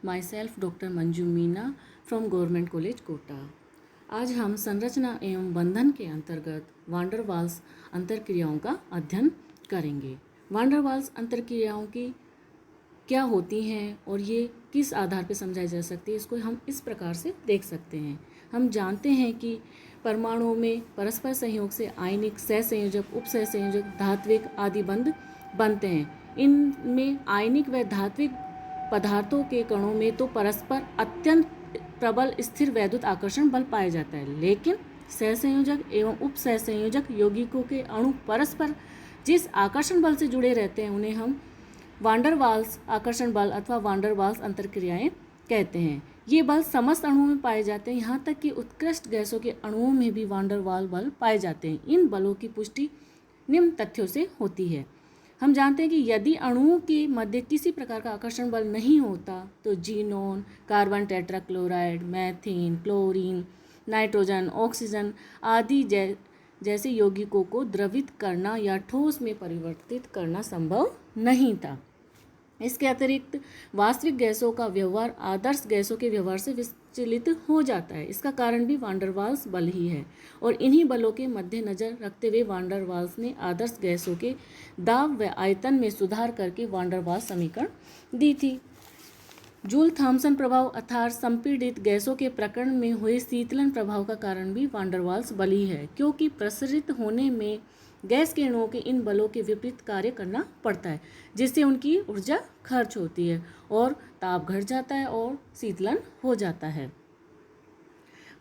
My self doctor Manju Meena from government college Kota. आज हम संरचना एवं बंधन के अंतर्गत वांडर वाल्स अंतरक्रियाओं का अध्ययन करेंगे। वांडर वाल्स अंतरक्रियाओं की क्या होती हैं और ये किस आधार पर समझाई जा सकती है, इसको हम इस प्रकार से देख सकते हैं। हम जानते हैं कि परमाणुओं में परस्पर संयोग से आयनिक, सहसंयोजक, उपसहसंयोजक, धात्विक आदि बंध बनते हैं। इनमें आयनिक व धात्विक पदार्थों के कणों में तो परस्पर अत्यंत प्रबल स्थिर वैद्युत आकर्षण बल पाया जाता है, लेकिन सहसंयोजक एवं उपसहसंयोजक यौगिकों के अणु परस्पर जिस आकर्षण बल से जुड़े रहते हैं उन्हें हम वांडर वाल्स आकर्षण बल अथवा वांडर वाल्स अंतरक्रियाएं कहते हैं। ये बल समस्त अणुओं में पाए जाते हैं, यहाँ तक कि उत्कृष्ट गैसों के अणुओं में भी वांडर वाल बल पाए जाते हैं। इन बलों की पुष्टि निम्न तथ्यों से होती है। हम जानते हैं कि यदि अणुओं के मध्य किसी प्रकार का आकर्षण बल नहीं होता तो xenon, carbon tetrachloride, methane, chlorine, nitrogen, oxygen आदि जैसे यौगिकों को द्रवित करना या ठोस में परिवर्तित करना संभव नहीं था। इसके अतिरिक्त वास्तविक गैसों का व्यवहार आदर्श गैसों के व्यवहार से विचलित हो जाता है। इसका कारण भी वांडर वाल्स बल ही है और इन्हीं बलों के मद्देनजर रखते हुए वांडर वाल्स ने आदर्श गैसों के दाब व आयतन में सुधार करके वांडर वाल्स समीकरण दी थी। जूल थॉमसन प्रभाव अर्थात संपीड़ित गैसों के प्रकरण में हुए शीतलन प्रभाव का कारण भी वांडर वाल्स बल ही है, क्योंकि प्रसरित होने में गैस के अणुओं के इन बलों के विपरीत कार्य करना पड़ता है, जिससे उनकी ऊर्जा खर्च होती है और ताप घट जाता है और शीतलन हो जाता है।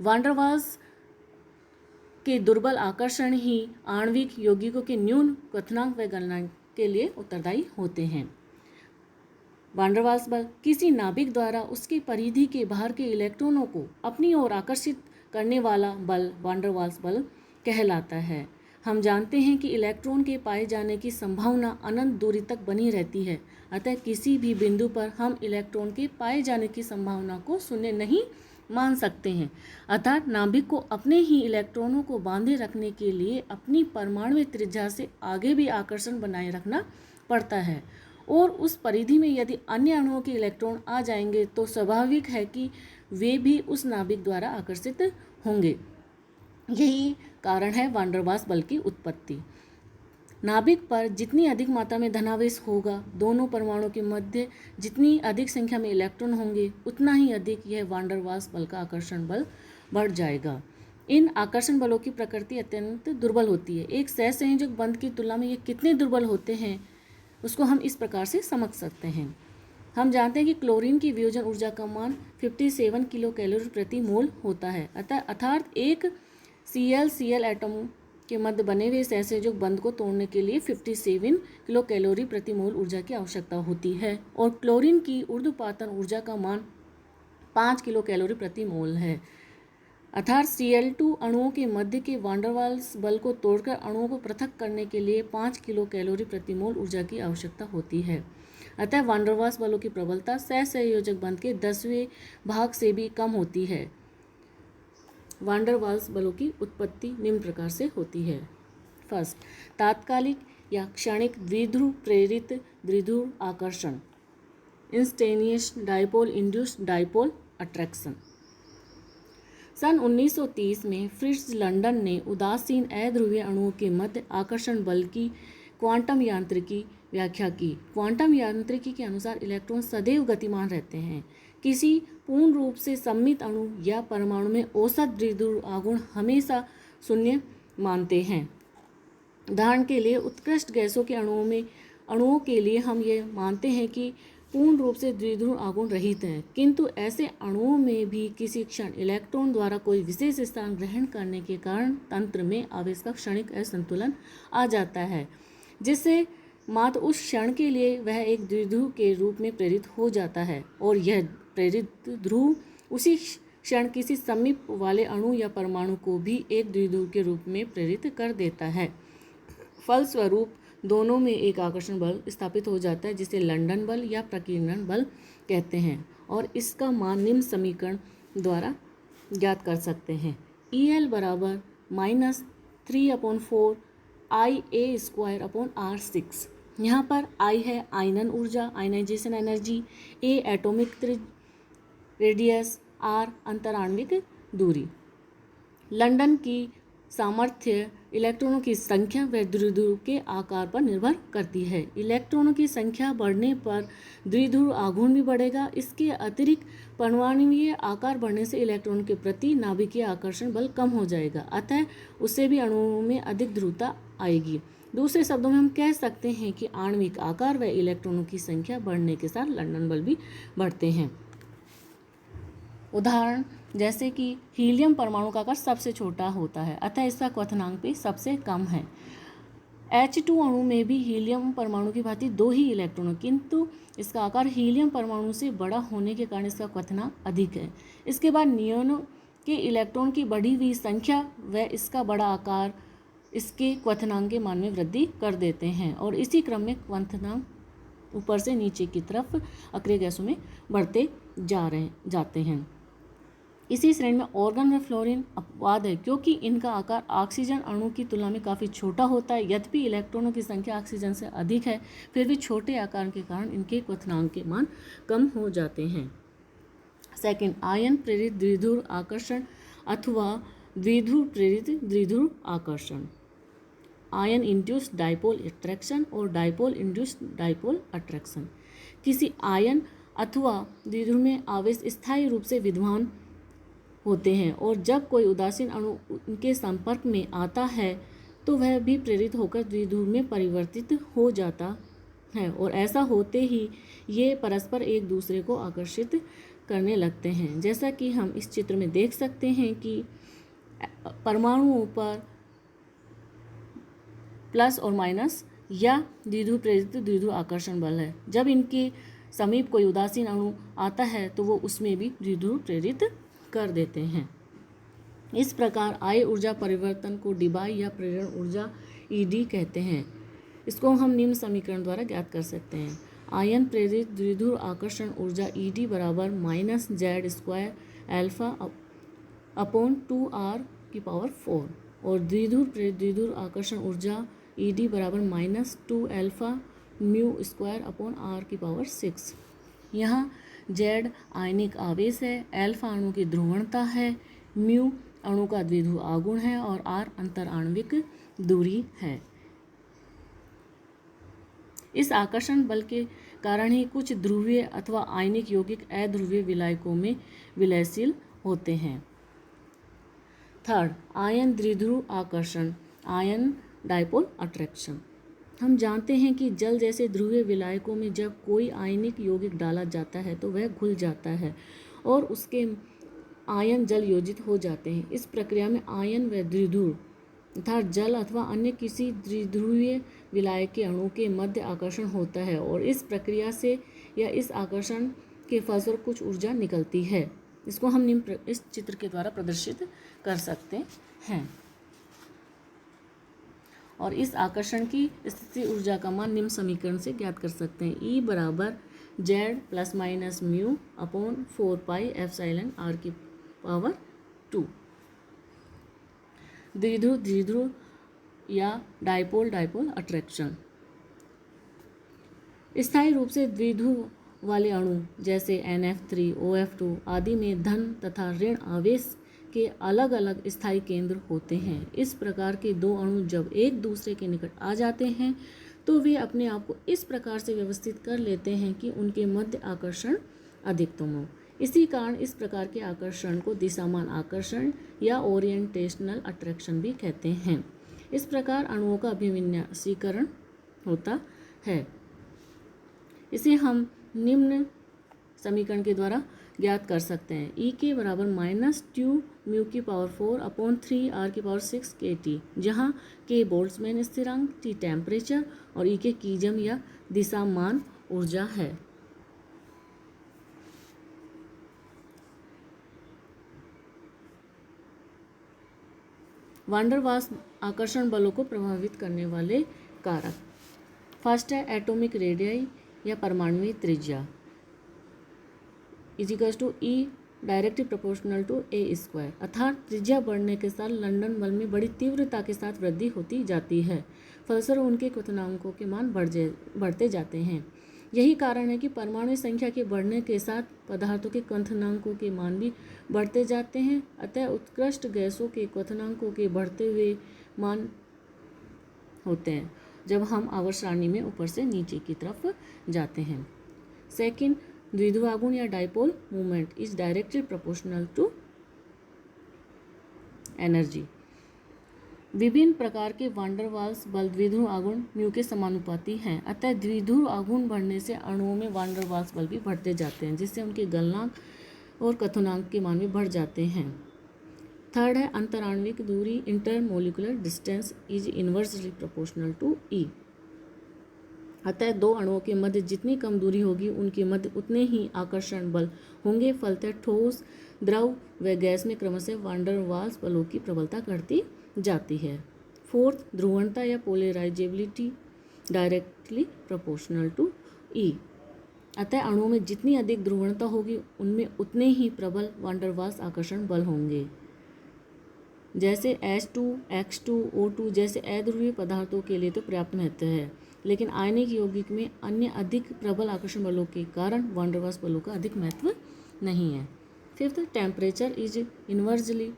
वांडर वाल्स के दुर्बल आकर्षण ही आणविक यौगिकों के न्यून क्वथनांक व गलनांक के लिए उत्तरदायी होते हैं। वांडर वाल्स बल किसी नाभिक द्वारा उसकी परिधि के बाहर के इलेक्ट्रॉनों को अपनी ओर आकर्षित करने वाला बल वांडर वाल्स बल कहलाता है। हम जानते हैं कि इलेक्ट्रॉन के पाए जाने की संभावना अनंत दूरी तक बनी रहती है, अतः किसी भी बिंदु पर हम इलेक्ट्रॉन के पाए जाने की संभावना को शून्य नहीं मान सकते हैं। अर्थात नाभिक को अपने ही इलेक्ट्रॉनों को बांधे रखने के लिए अपनी परमाणु त्रिज्या से आगे भी आकर्षण बनाए रखना पड़ता है, और उस परिधि में यदि अन्य अणुओं के इलेक्ट्रॉन आ जाएंगे तो स्वाभाविक है कि वे भी उस नाभिक द्वारा आकर्षित होंगे। यही कारण है वांडर वाल्स बल की उत्पत्ति। नाभिक पर जितनी अधिक मात्रा में धनावेश होगा, दोनों परमाणुओं के मध्य जितनी अधिक संख्या में इलेक्ट्रॉन होंगे, उतना ही अधिक यह वांडर वाल्स बल का आकर्षण बल बढ़ जाएगा। इन आकर्षण बलों की प्रकृति अत्यंत दुर्बल होती है। एक सहसंयोजक बंध की तुलना में ये कितने दुर्बल होते हैं उसको हम इस प्रकार से समझ सकते हैं। हम जानते हैं कि क्लोरीन की वियोजन ऊर्जा का मान 57 किलो कैलोरी प्रति मोल होता है। अर्थात एक Cl एटम के मध्य बने हुए सहसंयोजक बंध को तोड़ने के लिए 57 किलो कैलोरी प्रति मोल ऊर्जा की आवश्यकता होती है, और क्लोरीन की ऊर्ध्वपातन ऊर्जा का मान 5 किलो कैलोरी प्रति मोल है। अर्थात Cl2 अणुओं के मध्य के वांडर वाल्स बल को तोड़कर अणुओं को पृथक करने के लिए 5 किलो कैलोरी प्रति मोल ऊर्जा की आवश्यकता होती है। अतः वांडर वाल्स बलों की प्रबलता सहसंयोजक बंध के 10वें भाग से भी कम होती है। वांडर वाल्स बलों की उत्पत्ति निम्न प्रकार से होती है। फर्स्ट, तात्कालिक या क्षणिक द्विध्रुव प्रेरित द्विध्रुव आकर्षण, instantaneous dipole induced dipole attraction. सन 1930 में फ्रिट्ज लंडन ने उदासीन अध्रुवीय अणुओं के मध्य आकर्षण बल की क्वांटम यांत्रिकी व्याख्या की। क्वांटम यांत्रिकी के अनुसार इलेक्ट्रॉन सदैव गतिमान रहते हैं। किसी पूर्ण रूप से सममित अणु या परमाणु में औसत द्विध्रुव आघूर्ण हमेशा शून्य मानते हैं। उदाहरण के लिए उत्कृष्ट गैसों के अणुओं के लिए हम ये मानते हैं कि पूर्ण रूप से द्विध्रुव आघूर्ण रहित हैं, किंतु ऐसे अणुओं में भी किसी क्षण इलेक्ट्रॉन द्वारा कोई विशेष स्थान ग्रहण करने के कारण तंत्र में आवेश का क्षणिक असंतुलन आ जाता है, जिससे मात्र उस क्षण के लिए वह एक द्विध्रुव के रूप में प्रेरित हो जाता है, और यह प्रेरित ध्रुव उसी क्षण किसी समीप वाले अणु या परमाणु को भी एक द्विध्रुव के रूप में प्रेरित कर देता है। फलस्वरूप दोनों में एक आकर्षण बल स्थापित हो जाता है, जिसे लंदन बल या प्रकीर्णन बल कहते हैं, और इसका मान निम्न समीकरण द्वारा ज्ञात कर सकते हैं। EL बराबर -3/4 IA² R6। यहाँ पर I है आयनन ऊर्जा, ionization energy, A atomic radius, r अंतराण्विक दूरी। लंदन की सामर्थ्य इलेक्ट्रॉनों की संख्या व द्विध्रुव के आकार पर निर्भर करती है। इलेक्ट्रॉनों की संख्या बढ़ने पर द्विध्रुव आघूर्ण भी बढ़ेगा। इसके अतिरिक्त परमाणुीय आकार बढ़ने से इलेक्ट्रॉन के प्रति नाभिकीय आकर्षण बल कम हो जाएगा, अतः उससे भी अणुओं में अधिक ध्रुवता आएगी। दूसरे शब्दों में हम कह सकते हैं कि आणविक आकार व इलेक्ट्रॉनों की संख्या बढ़ने के साथ लंदन बल भी बढ़ते हैं। उदाहरण जैसे कि हीलियम परमाणु का आकार सबसे छोटा होता है, अतः इसका क्वथनांक भी सबसे कम है। H2 अणु में भी हीलियम परमाणु की भांति 2 ही इलेक्ट्रॉन, किंतु इसका आकार हीलियम परमाणु से बड़ा होने के कारण इसका क्वथनांक अधिक है। इसके बाद नियोन के इलेक्ट्रॉन की बढ़ी हुई संख्या व इसका बड़ा आकार इसके क्वथनांक के मान में वृद्धि कर देते हैं और इसी क्रम में क्वथनांक ऊपर से नीचे की तरफ अक्रिय गैसों में बढ़ते जाते हैं। इसी श्रेणी में ऑर्गन व फ्लोरीन अपवाद है, क्योंकि इनका आकार ऑक्सीजन अणु की तुलना में काफ़ी छोटा होता है। यद्यपि इलेक्ट्रॉनों की संख्या ऑक्सीजन से अधिक है, फिर भी छोटे आकार के कारण इनके क्वथनांक के मान कम हो जाते हैं। सेकंड, आयन प्रेरित द्विध्रुव आकर्षण अथवा द्विध्रुव प्रेरित द्विध्रुव आकर्षण। आयन इंड्यूस्ड डाइपोल अट्रैक्शन और डाइपोल इंड्यूस्ड डाइपोल अट्रैक्शन। किसी आयन अथवा द्विध्रुव में आवेश स्थायी रूप से विद्यमान होते हैं और जब कोई उदासीन अणु उनके संपर्क में आता है तो वह भी प्रेरित होकर द्विध्रुव में परिवर्तित हो जाता है और ऐसा होते ही ये परस्पर एक दूसरे को आकर्षित करने लगते हैं। जैसा कि हम इस चित्र में देख सकते हैं कि परमाणुओं पर प्लस और माइनस या द्विध्रुव प्रेरित द्विध्रुव आकर्षण बल है। जब इनके समीप कोई उदासीन अणु आता है तो वो उसमें भी द्विध्रुव प्रेरित कर देते हैं। इस प्रकार आय ऊर्जा परिवर्तन को डिबाई या प्रेरण ऊर्जा ईडी कहते हैं। इसको हम निम्न समीकरण द्वारा ज्ञात कर सकते हैं। आयन प्रेरित द्विध्रुव आकर्षण ऊर्जा ईडी बराबर -z² अल्फा अपॉन 2r⁴ और द्विध्रुव प्रेरित द्विध्रुव आकर्षण ऊर्जा ईडी बराबर -2 अल्फा μ² अपॉन r⁶। यहाँ z आयनिक आवेश है, अल्फा अणु की ध्रुवणता है, म्यू अणु का द्विध्रुव आघूर्ण है और r अंतराण्विक दूरी है। इस आकर्षण बल के कारण ही कुछ ध्रुवीय अथवा आयनिक यौगिक अध्रुवीय विलायकों में विलयशील होते हैं। थर्ड, आयन द्विध्रुव आकर्षण, आयन डाइपोल अट्रैक्शन। हम जानते हैं कि जल जैसे ध्रुवीय विलायकों में जब कोई आयनिक यौगिक डाला जाता है तो वह घुल जाता है और उसके आयन जल योजित हो जाते हैं। इस प्रक्रिया में आयन व द्विध्रुव अर्थात जल अथवा अन्य किसी द्विध्रुवीय विलायक के अणु के मध्य आकर्षण होता है और इस प्रक्रिया से या इस आकर्षण के फलस्वरूप कुछ ऊर्जा निकलती है। इसको हम इस चित्र के द्वारा प्रदर्शित कर सकते हैं और इस आकर्षण की स्थिति ऊर्जा का मान निम्न समीकरण से ज्ञात कर सकते हैं। E बराबर z plus minus mu upon 4πε∧r⁴ द्विध्रुव द्विध्रुव या डाइपोल डाइपोल अट्रैक्शन। स्थायी रूप से द्विध्रुव वाले अणु जैसे NF3, OF2 आदि में धन तथा ऋण आवेश के अलग अलग स्थायी केंद्र होते हैं। इस प्रकार के दो अणु जब एक दूसरे के निकट आ जाते हैं तो वे अपने आप को इस प्रकार से व्यवस्थित कर लेते हैं कि उनके मध्य आकर्षण अधिकतम हो। इसी कारण इस प्रकार के आकर्षण को दिशामान आकर्षण या ओरिएंटेशनल अट्रैक्शन भी कहते हैं। इस प्रकार अणुओं का अभिविन्यासीकरण होता है। इसे हम निम्न समीकरण के द्वारा ज्ञात कर सकते हैं। E के बराबर -2 μ⁴ अपॉन 3r⁶ kT, जहाँ K बोल्ट्जमैन स्थिरांक, T टेम्परेचर और E के कीजम या दिशामान ऊर्जा है। वान डर वाल्स आकर्षण बलों को प्रभावित करने वाले कारक। फर्स्ट है एटॉमिक रेडियाई या परमाणुवीय त्रिज्या = E directly proportional to a², अर्थात त्रिज्या बढ़ने के साथ लंदन बल में बड़ी तीव्रता के साथ वृद्धि होती जाती है। फलस्वरूप उनके क्वथनांकों के मान बढ़ते जाते हैं। यही कारण है कि परमाणु संख्या के बढ़ने के साथ पदार्थों के क्वथनांकों के मान भी बढ़ते जाते हैं। अतः उत्कृष्ट गैसों के क्वथनांकों के बढ़ते हुए मान होते हैं जब हम आवर्त सारणी में ऊपर से नीचे की तरफ जाते हैं। सेकंड, द्विध्रुव आघूर्ण या dipole movement is directly proportional to energy. विभिन्न प्रकार के वान डर वाल्स बल द्विध्रुव आघूर्ण म्यू के समानुपाती हैं। अतः द्विध्रुव आघूर्ण बढ़ने से अणुओं में वान डर वाल्स बल भी बढ़ते जाते हैं, जिससे उनके गलनांक और क्वथनांक के मान भी बढ़ जाते हैं। थर्ड है अंतराण्विक दूरी, intermolecular distance is inversely proportional to E. अतः दो अणुओं के मध्य जितनी कम दूरी होगी उनके मध्य उतने ही आकर्षण बल होंगे। फलतः ठोस, द्रव व गैस में क्रमशः वान डर वाल्स बलों की प्रबलता घटती जाती है। फोर्थ, ध्रुवणता या polarisability directly proportional to E. अतः अणुओं में जितनी अधिक ध्रुवणता होगी उनमें उतने ही प्रबल वान डर वाल्स आकर्षण बल होंगे। जैसे H2, X2, O2 जैसे अध्रुवीय पदार्थों के लिए तो पर्याप्त महत्व है, लेकिन आयनिक यौगिक में अन्य अधिक प्रबल आकर्षण बलों के कारण वान डर वाल्स बलों का अधिक महत्व नहीं है। Fifth, temperature is inversely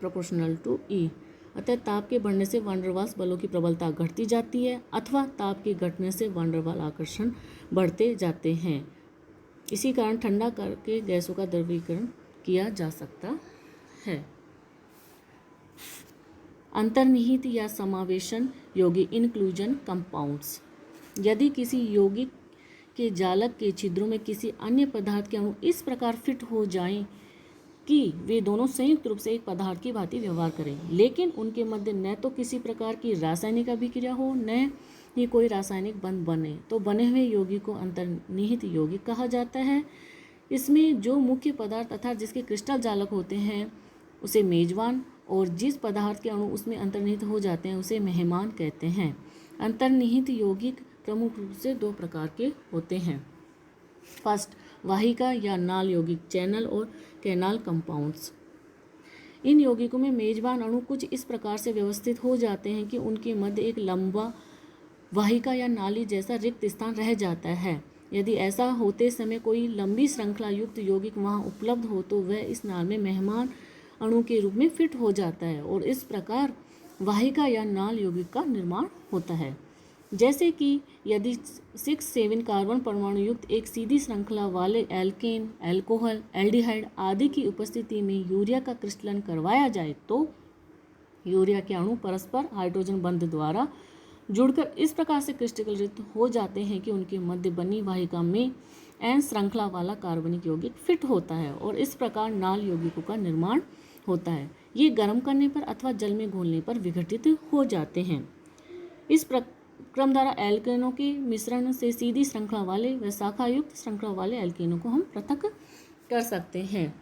proportional to E. अतः ताप के बढ़ने से वान डर वाल्स बलों की प्रबलता घटती जाती है अथवा ताप के घटने से वान डर वाल्स आकर्षण बढ़ते जाते हैं। इसी कारण ठंडा करके गैसों का द्रवीकरण किया जा सकता है। अंतर्निहित या समावेशन यौगिक, इंक्लूजन कंपाउंड्स। यदि किसी यौगिक के जालक के छिद्रों में किसी अन्य पदार्थ के अणु इस प्रकार फिट हो जाएं कि वे दोनों संयुक्त रूप से एक पदार्थ की भांति व्यवहार करें, लेकिन उनके मध्य न तो किसी प्रकार की रासायनिक अभिक्रिया हो न ही कोई रासायनिक बंध बने, तो बने हुए यौगिक को अंतर्निहित यौगिक कहा जाता है। इसमें जो मुख्य पदार्थ अर्थात जिसके क्रिस्टल जालक होते हैं उसे मेजबान, और जिस पदार्थ के अणु उसमें अंतर्निहित हो जाते हैं उसे मेहमान कहते हैं। अंतर्निहित यौगिक प्रमुख रूप से दो प्रकार के होते हैं। फर्स्ट, वाहिका या नाल यौगिक, चैनल और कैनाल कंपाउंड्स। इन यौगिकों में मेजबान अणु कुछ इस प्रकार से व्यवस्थित हो जाते हैं कि उनके मध्य एक लंबा वाहिका या नाली जैसा रिक्त स्थान रह जाता है। यदि ऐसा होते समय कोई लंबी श्रृंखला युक्त यौगिक वहां उपलब्ध हो तो वह इस नाल में मेहमान अणु के रूप में फिट हो जाता है और इस प्रकार वाहिका या नाल यौगिक का निर्माण होता है। जैसे कि यदि 6-7 कार्बन परमाणु युक्त एक सीधी श्रृंखला वाले एल्केन, एल्कोहल, एल्डिहाइड आदि की उपस्थिति में यूरिया का क्रिस्टलन करवाया जाए तो यूरिया के अणु परस्पर हाइड्रोजन बंध द्वारा जुड़कर इस प्रकार से क्रिस्टलीकृत हो जाते हैं कि उनके मध्य बनी वाहिका में एन श्रृंखला वाला कार्बनिक यौगिक फिट होता है और इस प्रकार नाल यौगिकों का निर्माण होता है। ये गर्म करने पर अथवा जल में घोलने पर विघटित हो जाते हैं। इस क्रम द्वारा एल्केनों के मिश्रण से सीधी श्रृंखला वाले व शाखा युक्त श्रृंखला वाले एल्केनों को हम पृथक कर सकते हैं।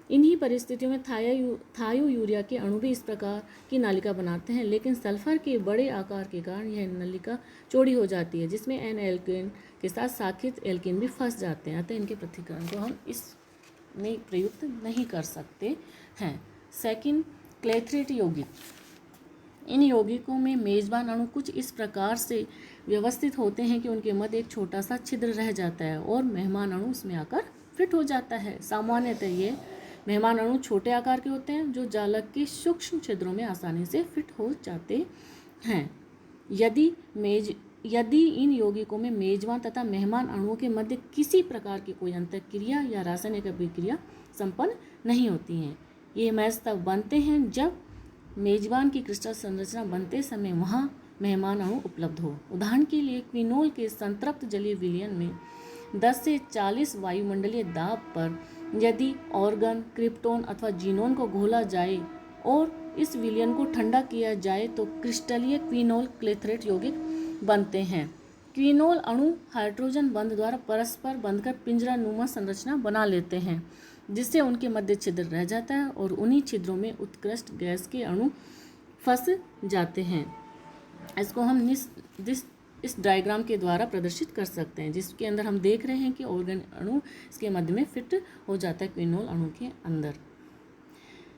इन्हीं परिस्थितियों में थायो यूरिया के अणु भी इस प्रकार की नालिका बनाते हैं, लेकिन सल्फर के बड़े आकार के कारण यह नालिका चौड़ी हो जाती है, जिसमें एन एल्केन के साथ शाखित एल्केन भी फंस जाते हैं। अतः इनके पृथक्करण को हम इसमें प्रयुक्त नहीं कर सकते हैं। सेकंड, क्लेथरेट यौगिक। इन यौगिकों में मेजबान अणु कुछ इस प्रकार से व्यवस्थित होते हैं कि उनके मध्य एक छोटा सा छिद्र रह जाता है और मेहमान अणु उसमें आकर फिट हो जाता है। सामान्यतः ये मेहमान अणु छोटे आकार के होते हैं जो जालक के सूक्ष्म छिद्रों में आसानी से फिट हो जाते हैं। यदि इन यौगिकों में मेजबान तथा मेहमान अणुओं के मध्य किसी प्रकार की कोई अंतःक्रिया या रासायनिक अभिक्रिया संपन्न नहीं होती हैं, ये महज तब बनते हैं जब मेजबान की क्रिस्टल संरचना बनते समय वहाँ मेहमान अणु उपलब्ध हो। उदाहरण के लिए क्विनोल के संतृप्त जलीय विलयन में 10 से 40 वायुमंडलीय दाब पर यदि ऑर्गन, क्रिप्टोन अथवा जीनोन को घोला जाए और इस विलयन को ठंडा किया जाए तो क्रिस्टलीय क्विनोल क्लेथरेट यौगिक बनते हैं। क्विनोल अणु हाइड्रोजन बंध द्वारा परस्पर बंधकर पिंजरानुमा संरचना बना लेते हैं, जिससे उनके मध्य छिद्र रह जाता है और उन्हीं छिद्रों में उत्कृष्ट गैस के अणु फंस जाते हैं। इसको हम इस डायग्राम के द्वारा प्रदर्शित कर सकते हैं, जिसके अंदर हम देख रहे हैं कि ऑर्गन अणु इसके मध्य में फिट हो जाता है क्विनोल अणु के अंदर।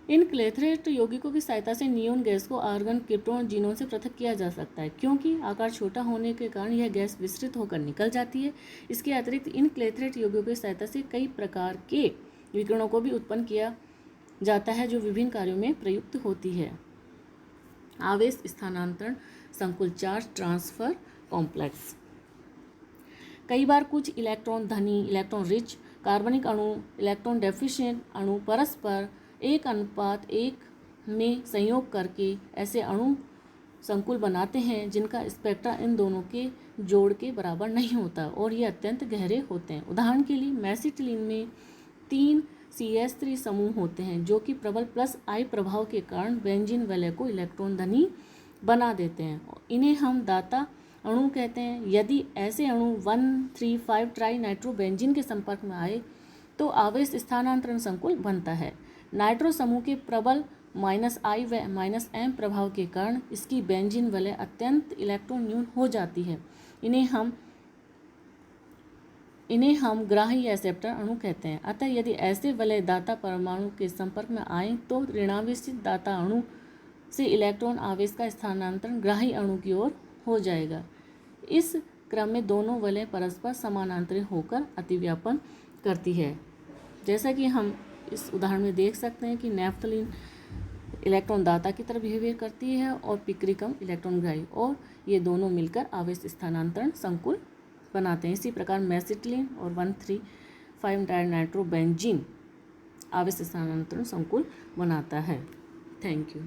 इन क्लेथरेट यौगिकों की सहायता से नियोन गैस को आर्गन, क्रिप्टोन, जीनोन से पृथक किया जा सकता है। क्योंकि आकार छोटा होने के कारण यह गैस विस्तृत होकर निकल जाती है। इसके अतिरिक्त इन क्लेथरेट यौगिकों की सहायता से कई प्रकार के विकिरणों को भी उत्पन्न किया जाता है जो विभिन्न कार्यों में प्रयुक्त होती है। आवेश स्थानांतरण संकुल, चार्ज ट्रांसफर कॉम्प्लेक्स। कई बार कुछ इलेक्ट्रॉन धनी, इलेक्ट्रॉन रिच कार्बनिक अणु, इलेक्ट्रॉन डेफिशिएंट अणु परस्पर 1:1 में संयोग करके ऐसे अणु संकुल बनाते हैं जिनका स्पेक्ट्रा इन दोनों के जोड़ के बराबर नहीं होता और ये अत्यंत गहरे होते हैं। उदाहरण के लिए मेसिटिलीन में 3 CH3 समूह होते हैं जो कि प्रबल +I प्रभाव के कारण बेंजीन वलय को इलेक्ट्रॉन धनी बना देते हैं। इन्हें हम दाता अणु कहते हैं। यदि ऐसे अणु 1,3,5 ट्राई नाइट्रोबेंजीन के संपर्क में आए तो आवेश स्थानांतरण संकुल बनता है। नाइट्रो समूह के प्रबल -I व -M प्रभाव के कारण इसकी बेंजीन वलय अत्यंत इलेक्ट्रॉन न्यून हो जाती है। इन्हें हम ग्राही या एक्सेप्टर अणु कहते हैं। अतः यदि ऐसे वलय दाता परमाणु के संपर्क में आए तो ऋणावेशित दाता अणु से इलेक्ट्रॉन आवेश का स्थानांतरण ग्राही अणु की ओर हो जाएगा। इस क्रम में दोनों वलय परस्पर समानांतरी होकर अतिव्यापन करती है। जैसा कि हम इस उदाहरण में देख सकते हैं कि नैफ्थलीन इलेक्ट्रॉन दाता की तरह बिहेवियर करती है और पिक्रिकम इलेक्ट्रॉन ग्राही, और ये दोनों मिलकर आवेश स्थानांतरण संकुल बनाते हैं। इसी प्रकार मेसिटिलीन और 1,3,5 डायनाइट्रोबेंजीन आवेश स्थानांतरण संकुल बनाता है। Thank you.